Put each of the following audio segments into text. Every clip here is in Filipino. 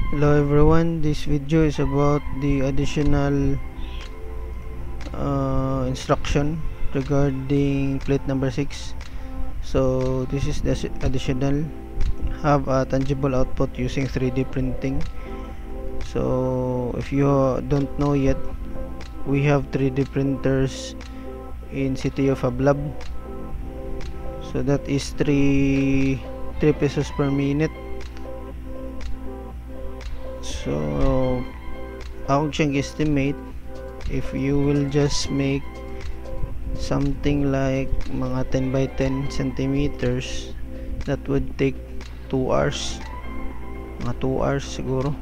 Hello everyone, this video is about the additional instruction regarding plate number 6. So this is the additional have a tangible output using 3D printing. So if you don't know yet, we have 3D printers in City of Ablab. So that is 3 pesos per minute. So ako siyang estimate, if you will just make something like mga 10 by 10 centimeters, that would take 2 hours, mga 2 hours siguro.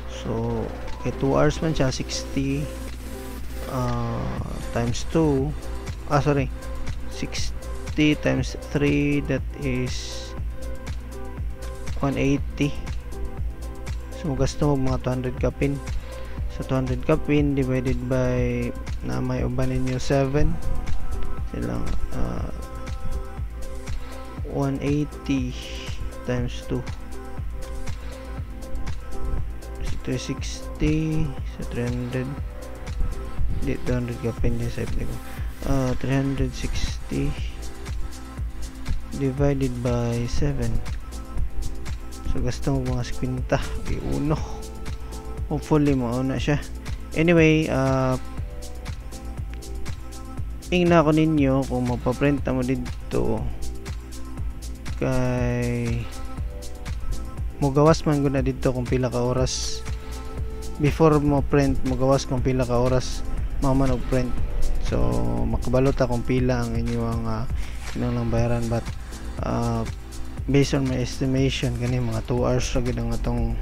So kay 2 hours man siya, 60 times 2, 60 times 3, that is 180. So gusto mo mga 200 kapin. So 200 kapin divided by na may uban ninyo 7 silang 180 times 2, so 360. So 300 di 200 kapin din sa ipin ko. 360 divided by 7. So gusto mo mga 50 i-uno. Hopefully mauna siya. Anyway, tingnan ko ninyo kung magpa-print mo dito kay mugawas man guna dito kung pila ka oras. Before mo print, mugawas kung pila ka oras maman og print. So makabalota kung pila ang inyong lang bayaran, but based on my estimation kani mga 2 hours ra gid ang atong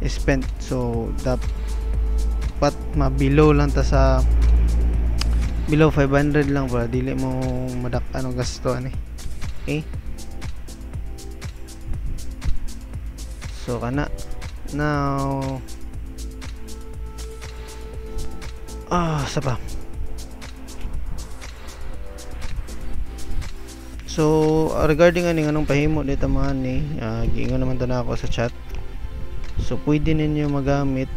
spent. So dapat mabilow lang ta sa below 500 lang para dili mo madak-an og gasto ani. Okay, so kana now sapa. So regarding aning anong pahimo dito mga ni, giingon naman to na ako sa chat. So pwede ninyo magamit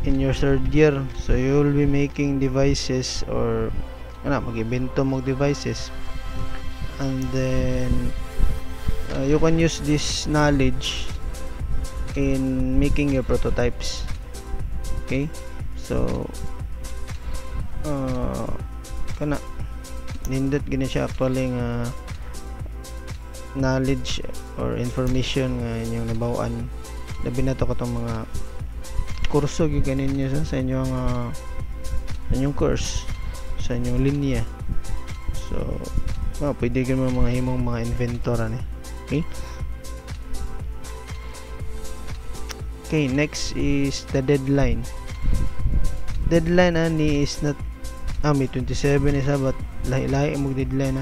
in your third year. So you will be making devices or mag-ibento mo devices, and then you can use this knowledge in making your prototypes. Okay, so kana nindot gini siya actually nga knowledge or information nga inyong nabawan. Labi na to katong mga kurso gyud ninyo sa inyong course, sa inyong linya. So pwede gyud mga himong mga inventor ani. Okay, next is the deadline. Deadline ani is not may 27 isa, but lahi-lahi mo deadline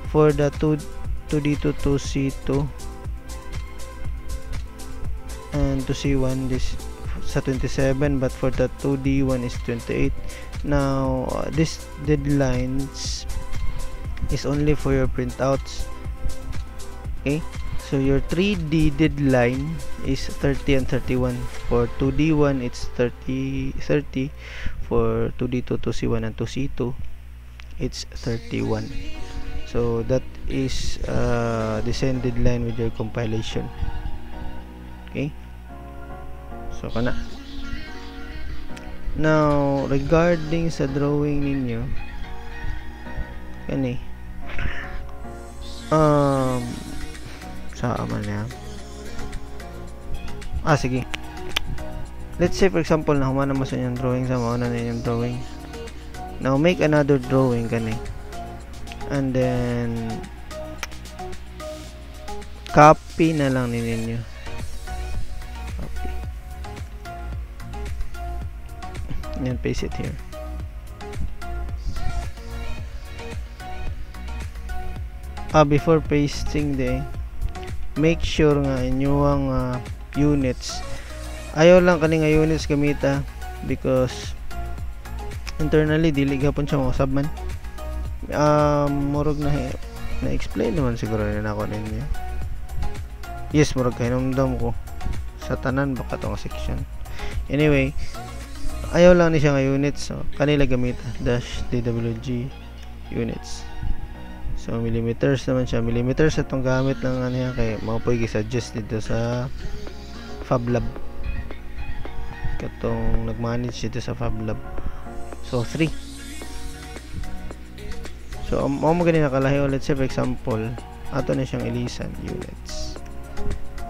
for the 2D to 2C2 and 2C1 this sa 27, but for the 2D1 is 28. Now this deadlines is only for your printouts. Okay, so your 3D deadline is 30 and 31. For 2D1 it's 30. For 2D2, 2C1 and 2C2 it's 31. So that is the same deadline with your compilation. Okay, so kana. Now regarding sa drawing ninyo kani saan man yan? Sige, let's say for example na humana mo sa inyong drawing, sa mauna na inyong drawing. Now make another drawing kani, and then copy na lang ninyo. Copy. And paste it here. Before pasting make sure nga inyong units, ayaw lang kaning units gamita, because internally dili gapon siya mo sabman. Murag na explain naman siguro na ako ninyo. Yes, murag kay namdam ko sa tanan baka tong section. Anyway, ayaw lang ni siya nga units, so kanila gamit dash DWG units. So millimeters naman siya, millimeters atong gamit lang niya kay mao po i-suggest dito sa FabLab katong nag-manage dito sa FabLab. So 3. So mao mo gani nakalahi. Let's say for example ato na siyang ilisan units,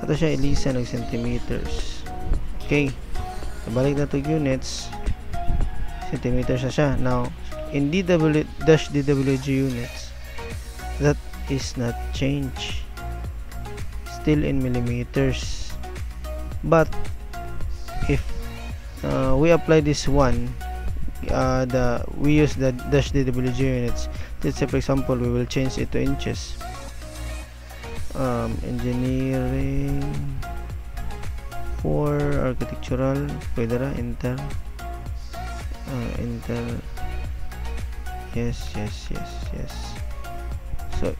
ato siyang ilisan ng centimeters. Okay, balik na to units, centimeters na siya. Now in DWG units, that is not change, still in millimeters. But if we apply this one, we use the dash DWG units. Let's say for example we will change it to inches. Engineering for architectural, pwede ra enter. Enter. Yes. So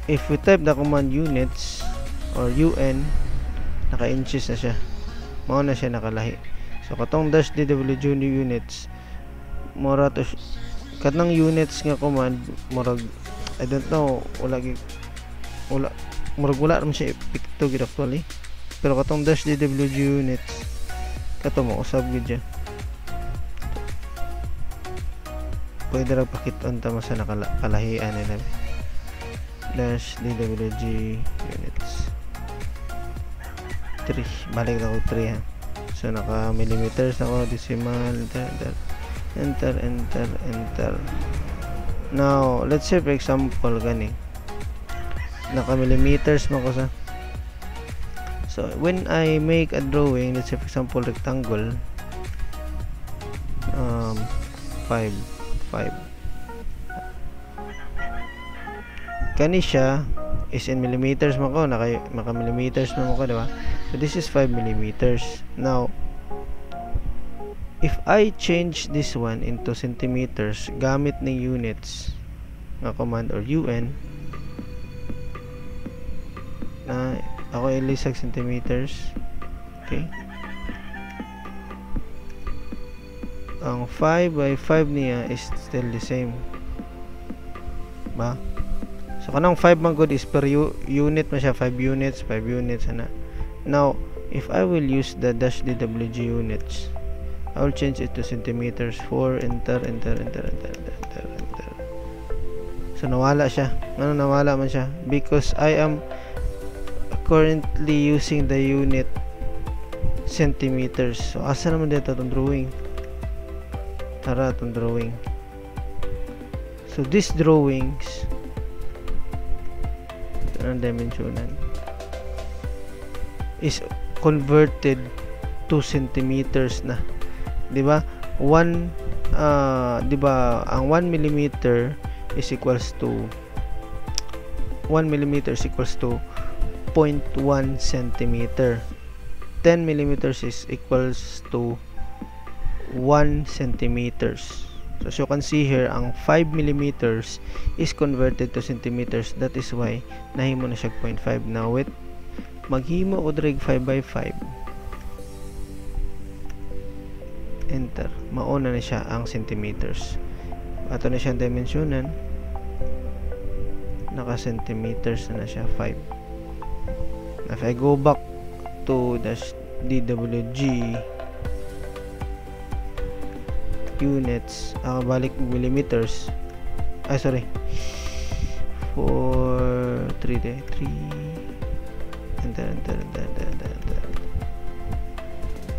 if we type the command units or UN, naka inches na siya, mao na siya nakalahi. So katong dash DWG units, mura to katong units nga command, murag I don't know, wala naman siya epekto gid actually. Pero katong dash DWG units, kato mo usab gid siya, pwede ra pakiton ta mo sa nakalahian nila. Dash DWG units 3, balik na ko 3 ha. So naka millimeters ako, decimal, enter. Now let's say for example gani naka millimeters mo ko sa. So when I make a drawing, let's say for example rectangle, 5 kani siya is in millimeters mo ko, naka millimeters mo ko, diba? So this is 5 millimeters. Now if I change this one into centimeters gamit ng units nga command or UN, na ako ilisag centimeters. Okay, ang 5 by 5 niya is still the same ba? So kanang 5 man good is per unit man siya, 5 units ana. Now if I will use the dash DWG units, I will change it to centimeters. 4, enter. So nawala siya. Ano nawala man siya? Because I am currently using the unit centimeters. So asa naman dito itong drawing? Tara itong drawing. So these drawings, ang dimensionan is converted to centimeters na, di ba? 'Di ba ang 1 millimeter is equals to 1 millimeter is equals to 0.1 centimeter. 10 millimeters is equals to 1 centimeters. So as you can see here, ang 5 millimeters is converted to centimeters. That is why nahimo na siya 0.5. Now wait, maghimo ko drag 5 by 5, enter, mauna na siya ang centimeters. Ato na siyang dimensionan, naka centimeters na siya 5. If I go back to dash DWG units, balik millimeters, sorry, 4, 3, enter.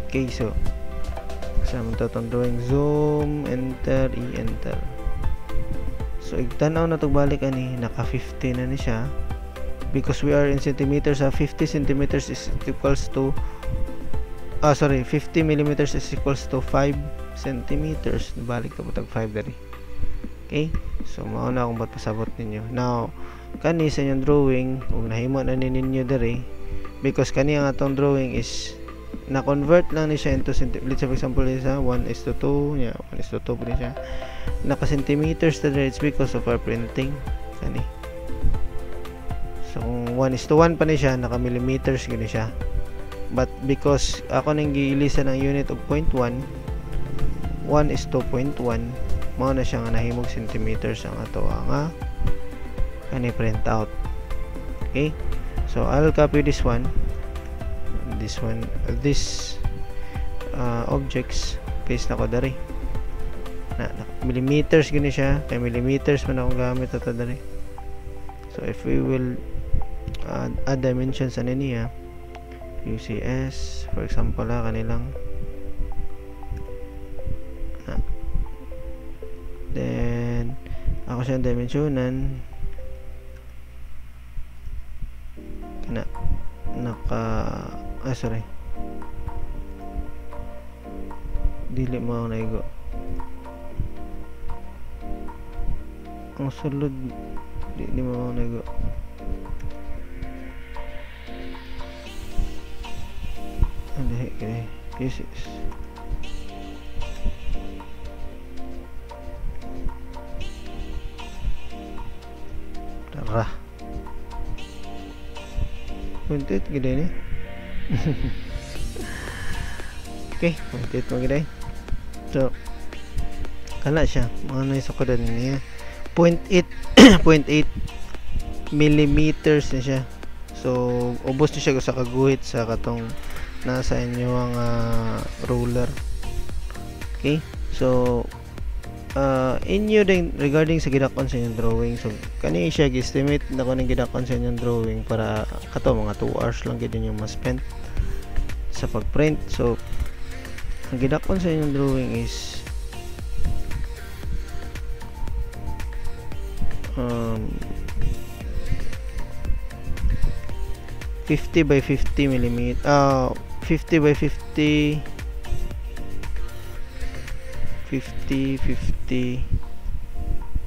Okay, so kasama ito itong drawing, zoom, enter, enter. So igtanaw na ito balik ani, naka 50 na ni siya because we are in centimeters. 50 centimeters is equals to 50 millimeters is equals to 5 centimeters. Balik ito po tag 5 dari. Okay, so mauna akong ba't pasabot ninyo. Now kani sa inyong drawing, kung nahimo na ninyo dari, because kani ang atong drawing is na-convert lang ni siya into centimeters. For example, isa 1:2, yeah, 1:2 po rin siya. Naka-centimeters na it's because of our printing. Kani. So, kung 1:1 pa ni siya, naka-millimeters gini siya. but because ako nang giilisa ng unit of 0.1, 1 is 2.1, mao na siya nga nahimog centimeters ang ato nga kani print out. Okay, so I'll copy this one, this objects, paste na ko dari na millimeters gini siya, kay millimeters man akong gamit ato dari. So if we will add dimensions ano niya, UCS for example kanilang then ako siyang dimensionan kana sorry, dili mo ako naigo ang sulod, di mo ako naigo ano kaya UCS tara 0.8 gede ni okay, 0.8 mo gede. So kana siya mga naisukodan niya 0.8 0.8 millimeters na siya. So ubos na siya sa kaguhit sa katong nasa inyo ang ruler. Okay, so inyo din regarding sa gidakon sa inyong drawing, so kani siya gi-estimate na ko ning gidakon sa inyong drawing para kato mga 2 hours lang gid yung ma-spend sa pag-print. So ang gidakon sa inyong drawing is 50 by 50 millimeter 50 by 50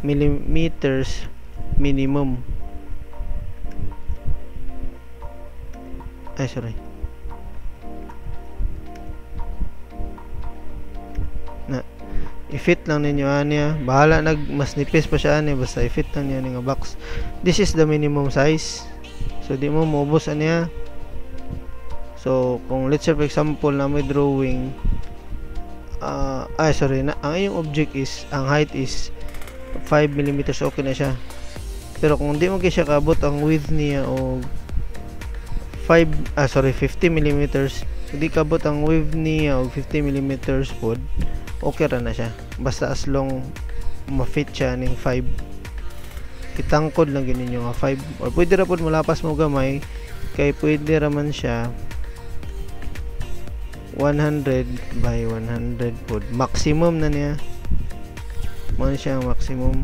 millimeters minimum. Ay sorry, na i-fit lang ninyo anya, bahala mas nipis pa siya anya, basta i-fit lang niya nga box. This is the minimum size, so di mo maubos anya. So kung let's say for example na may drawing sorry na ang iyong object is ang height is 5 mm, okay na siya. Pero kung di mo siya kabot ang width niya o 50 mm, hindi kabot ang width niya o 50 mm pod, okay ra na siya, basta as long ma-fit siya ning 5. Kitangkod lang ginin nga 5, or pwede ra pod malapas mo gamay, kay pwede ra man siya 100 by 100 pod, maximum na niya man siya maximum.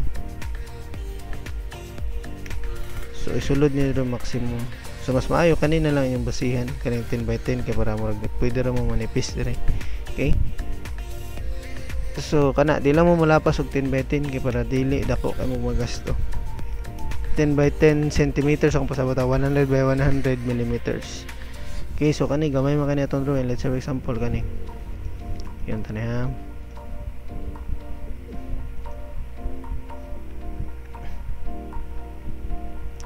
So isulod niyo rin maximum. So mas maayo kanina lang yung basihan kaning 10 by 10 kay para pwede ra mo manipis dire. Okay, so kana di lang mo malapas og 10 by 10 kay para dili dako kay mo magasto. 10 by 10 centimeters ang pasabot 100 by 100 millimeters. Okay, so kani gamay man kani atong drawing. Let's say for example kani yun tani ha.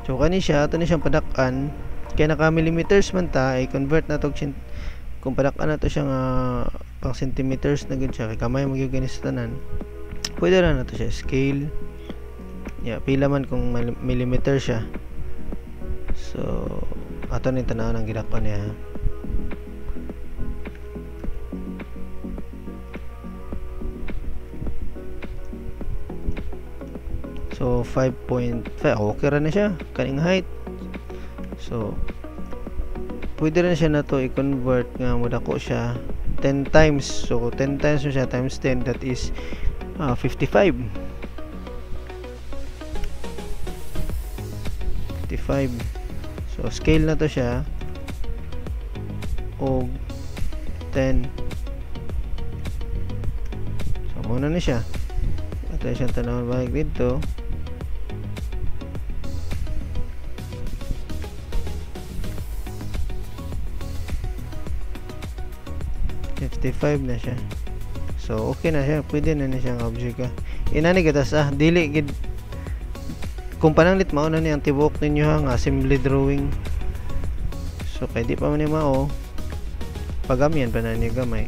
So kani siya ato ni siyang padak-an kay naka millimeters man ta, ay convert na to kung padak-an na to siya nga pang centimeters na gud siya kay kamay magyud sa tanan. Pwede ra na to siya scale. Pila man kung millimeter siya. So ato ni tanaw ng gidakpan niya. So 5.5 okay ra na siya kaning height. So pwede rin siya na to i-convert nga modako siya 10 times. So 10 times mo siya times 10, that is 55. 55. So scale na to siya og 10. So muna na siya. Ito siyang tanawin balik dito. Na siya. So okay na siya, pwede na siyang object ka. Inani gatas dili gid kung pananglit mao na ni ang tibuok ninyo nga assembly drawing. So kay di pa man ni mao, pagamyan pa na niyo gamay.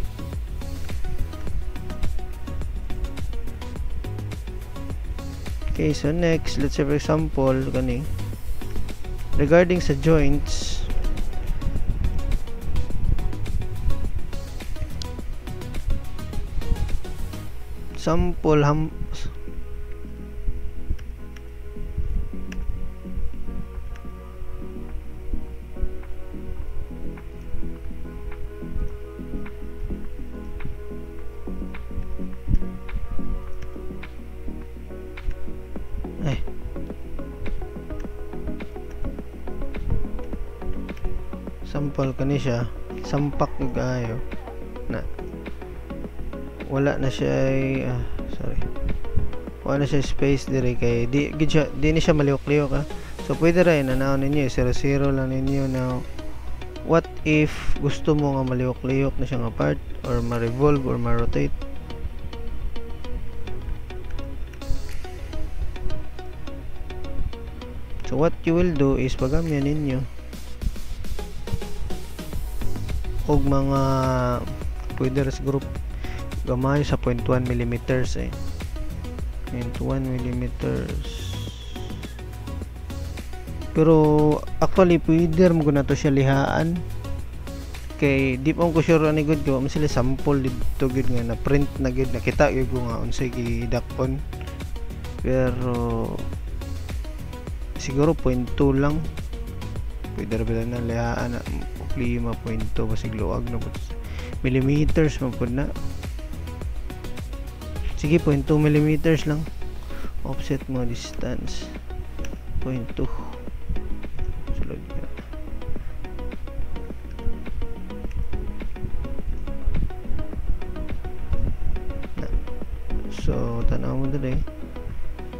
Okay, so next, let's say for example kani regarding sa joints, sample sample kani siya, sampak yung kayo na wala na siya sorry, wala na siya space dire kay di ni siya maliok-liok so pwede rin na ninyo 0-0 lang ninyo. Now what if gusto mo nga maliok-liok na siya nga part or ma-revolve or ma-rotate? So what you will do is pagamyan ninyo og mga pwede rin group gamay sa 0.1 mm 0.1 mm. Pero actually pwede mo na to siya lihaan kay di pa ko sure ani good ko sila sample dito gud nga na print na gud nakita gyud ko nga unsay gidakon, pero siguro 0.2 lang pwede rin na lihaan na 5.2 basig luwag na millimeters man pud na. Sige 0.2 millimeters lang offset mo distance 0.2 sulod na. So tanaw mo dali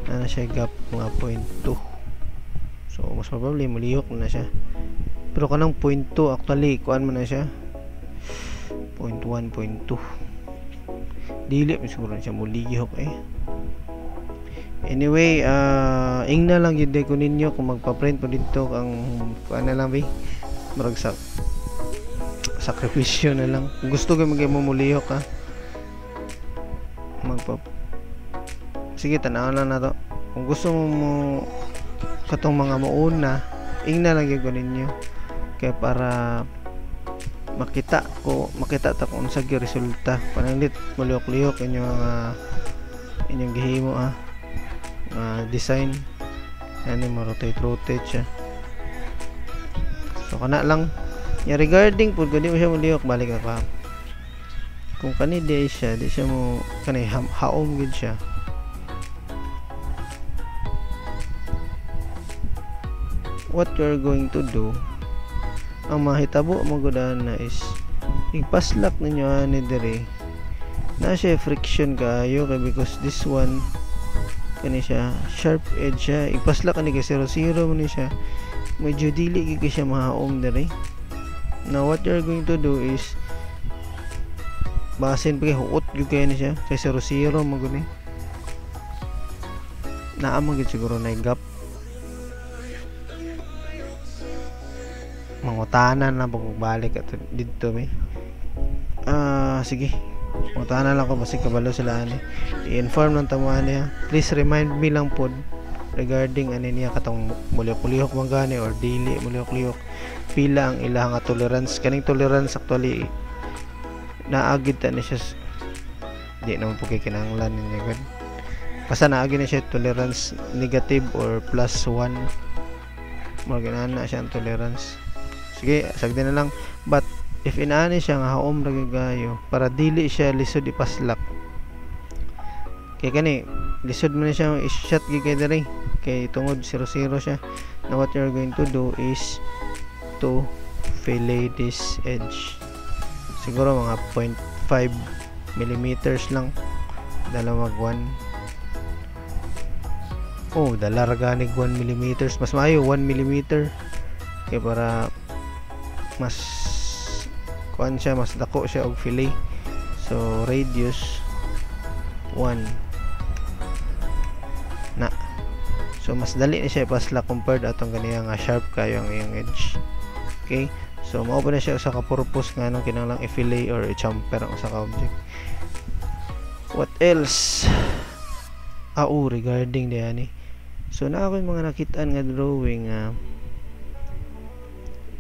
na siya gap mga 0.2, so mas probably mulihok na siya. Pero kanang 0.2 actually kuan man na siya 0.1, 0.2 dili siguro siya mulihok Anyway, ingna lang yun ko ninyo kung magpa-print po dito ang kuan na lang marag sakripisyo na lang. Kung gusto ko magay mo mulihok sige tanawan lang na to. Kung gusto mo katong mga mauna, ingna lang yun ko ninyo kaya para makita ta kung unsa gyud resulta pananglit mulihok-lihok inyong gihimo design ani mo rotate siya. So kana lang ya regarding pud kung di mo siya mulihok balik ka kung kani di siya mo kani haom gid siya. What you're going to do, ang mahitabo mo gudan na is ipaslak ninyo ani dire na siya friction kayo kay because this one kani siya sharp edge siya ipaslak ani kay 0-0 mo ni siya medyo dili gyud siya mahaom dire. Now what you're going to do is basin pa kay huot gyud kay ni siya kay 0-0 mo guni naa man gyud siguro na gap mangutanan na pagbalik at dito sige mangutanan lang ko basig kabalo sila i-inform lang tamuan niya. Please remind me lang pod regarding ani niya katong mulihok man gani or dili mulihok pila ang ilang tolerance kaning tolerance actually naagid ta ni siya di naman po kay kinahanglan niya gud basta naagid na siya tolerance negative or +1 mo ginana siya ang tolerance. Sige, sagdi na lang. But if inaani siya nga haom ra gayo para dili siya lisod ipaslak. Kay kani lisod man siya i-shot gyud kay diri kay tungod 0-0 siya. Now what you're going to do is to fillet this edge. Siguro mga 0.5 millimeters lang. Dalawag 1. Oh, dalarganig 1 millimeters. Mas maayo 1 millimeter. Kay para mas kuan siya mas dako siya og fillet. So radius 1 na, so mas dali na siya ipasla compared atong ganiya nga sharp kayo ang iyong edge. Okay, So mao pa na siya sa ka-purpose nga nang kinahanglang i-fillet or i-chamfer ang usa ka object. What else? Regarding diyan so na ako yung mga nakitaan nga drawing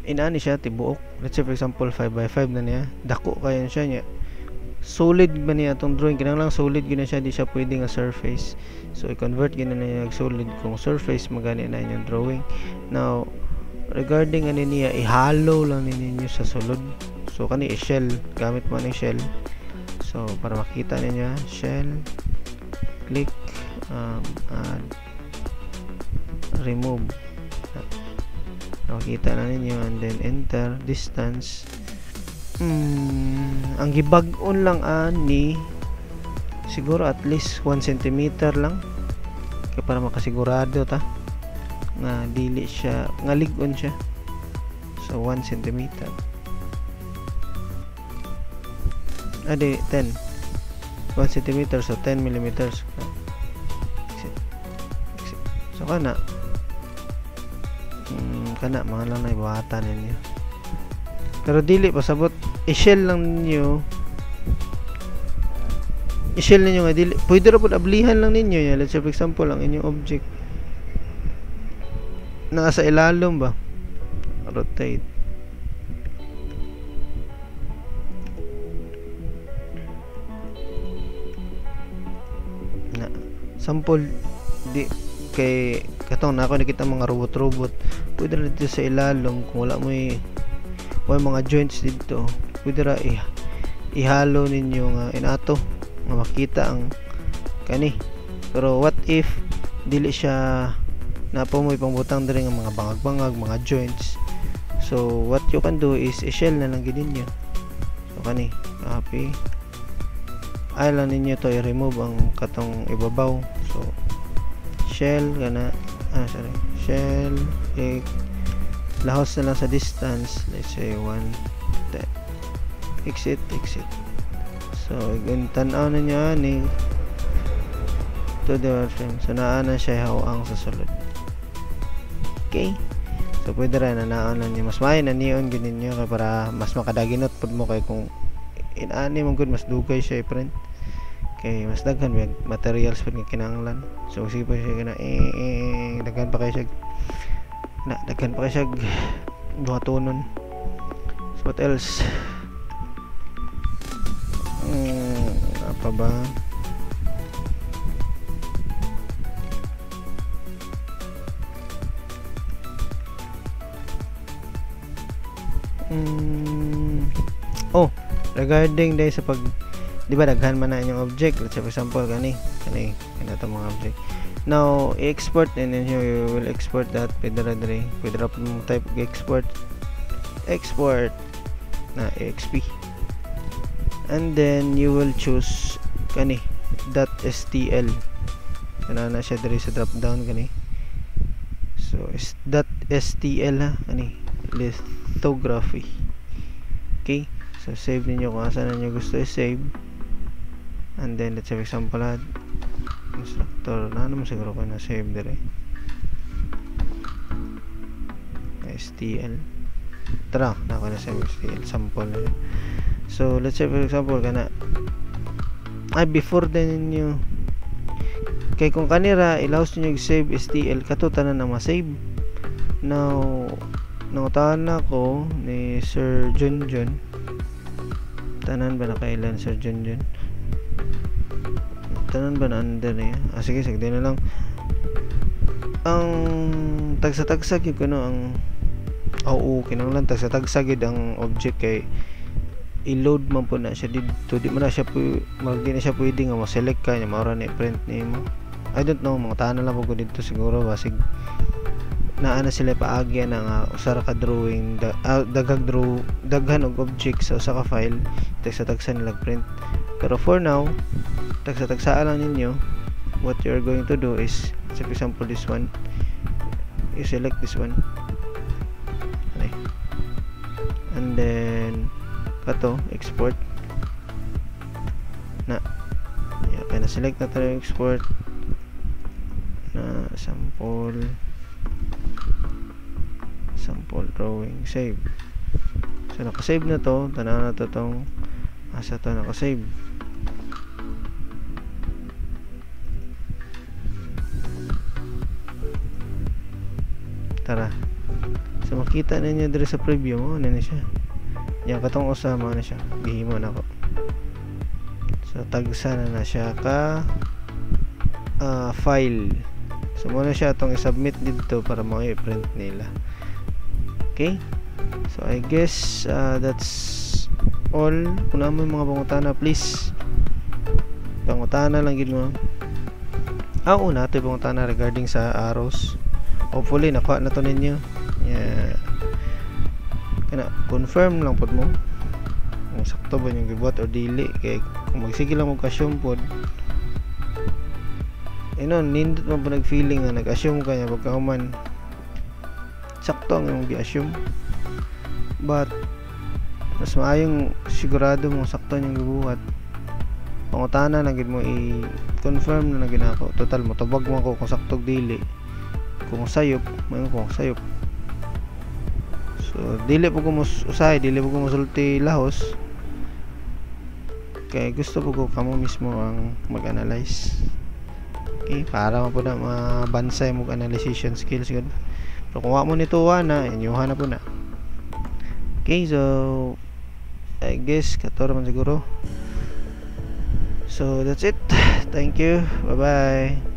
inani siya tibuok. Let's say for example 5x5 na niya, dako kayo siya niya, solid ba niya itong drawing, kinahanglang solid gina siya, di siya pwede nga surface. So i-convert gina na niya solid kung surface, magani na yung drawing. Now regarding ano niya, ihalo lang ninyo sa sulod. So kani i-shell, gamit mo ni shell. So para makita niya, shell, click, add, remove, makita na ninyo, and then enter. Distance, ang gibag-on lang ani siguro at least 1 cm lang kaya para makasigurado ta nga dili siya nga lig-on siya. So 1 cm adi 10 1 cm, so 10 mm. So kana mga lang na ibuhatan ninyo, pero dili pasabot i-shell lang ninyo, nga dili pwede ra pud ablihan lang ninyo ya. Let's say for example ang inyong object nasa ilalom ba, rotate na sample di kay katong na ako nakita mga robot pwede ra dito sa ilalom kung wala mo mga joints dito, pwede ra ihalo ninyo nga inato nga makita ang kani. Pero what if dili siya napo mo ipangbutang diri nga mga bangag-bangag, mga joints. So what you can do is i-shell na lang gid ninyo. So kani copy, ay lang ninyo to i-remove ang katong ibabaw. So shell kana shell lahos na lang sa distance, let's say 1 exit. So tan-aw na niya ni to the frame. So naa na siya hawang sa sulod. Okay, so pwede rin na naon niya, mas may na neon gud ninyo kay para mas makadaginot pud mo, kay kung inani mo gud mas dugay siya i-print kay mas daghan yung materials pud nga kinahanglan. So sige pa siya kana daghan pa kay siya buhatonon. So what else? Apa ba? Regarding day sa pag di ba daghan man na inyong object, let's say for example kani to mga object. Now i-export, and then you will export that pwede ra mo type export na exp, and then you will choose kani .stl kana na siya diri sa drop down kani. So is .stl kani lithography. Okay, so save ninyo kung asan ninyo gusto i-save, and then let's say for example instructor na naman siguro ko na save dire STL tara na ako na save STL sample na. So let's say for example kana before din ninyo kay kung kanira ilaws ninyo save STL kato tanan na ma-save. Now nangutahan na ako ni Sir Junjun, tanan ba na kailan Sir Junjun, tanan ba na under niya? Sige sagdi na lang ang tagsa-tagsa gyud kuno ang kinahanglan tagsa-tagsa gyud ang object kay i-load man po na siya dito, di man na siya di na siya pwede nga ma-select ka nya maura ni print nimo. I don't know, mga tanan lang po dito siguro basig naa na sila paagi na nga usa ra ka drawing daghan og object sa usa ka file, tagsa-tagsa nila print. Pero for now tagsa-tagsa lang ninyo. What you're going to do is, for example this one, you select this one okay. And then kato export na kaya na-select na tayo export na sample drawing, save. So nakasave na to, tanaw na to tong asa to nakasave. Tara. So makita ninyo dire sa preview mo na siya. Yan katong usama na siya. Gihimo na ko. So tagsa na siya ka file. So muna siya itong i-submit dito para mo i-print nila. Okay? So I guess that's all. Kung naman mga pangutana, please. Pangutana lang gid mo. Una ito yung pangutana regarding sa arrows. Hopefully nakuha na to ninyo. Yeah. Kana confirm lang pod mo kung sakto ba yung gibuhat o dili, kay kung magsige lang mag-assume pod nindot mo pa nag-feeling nga nag-assume ka niya pagkahuman sakto ang yung gi-assume, but mas maayong sigurado mong sakto yung gibuhat. Pangutana na gid mo i-confirm na ginako. Total mo tabag mo ko kung sakto dili, kung sayop mayon kung sayop. So dili po ko usahay, dili po ko musulti lahos, kay gusto po ko kamo mismo ang mag-analyze. Okay, para mo po na mabansay mo analyzation skills good. Pero kung wa mo nito na inyuhan na po na. Okay, so I guess kato man siguro. So that's it. Thank you. Bye bye.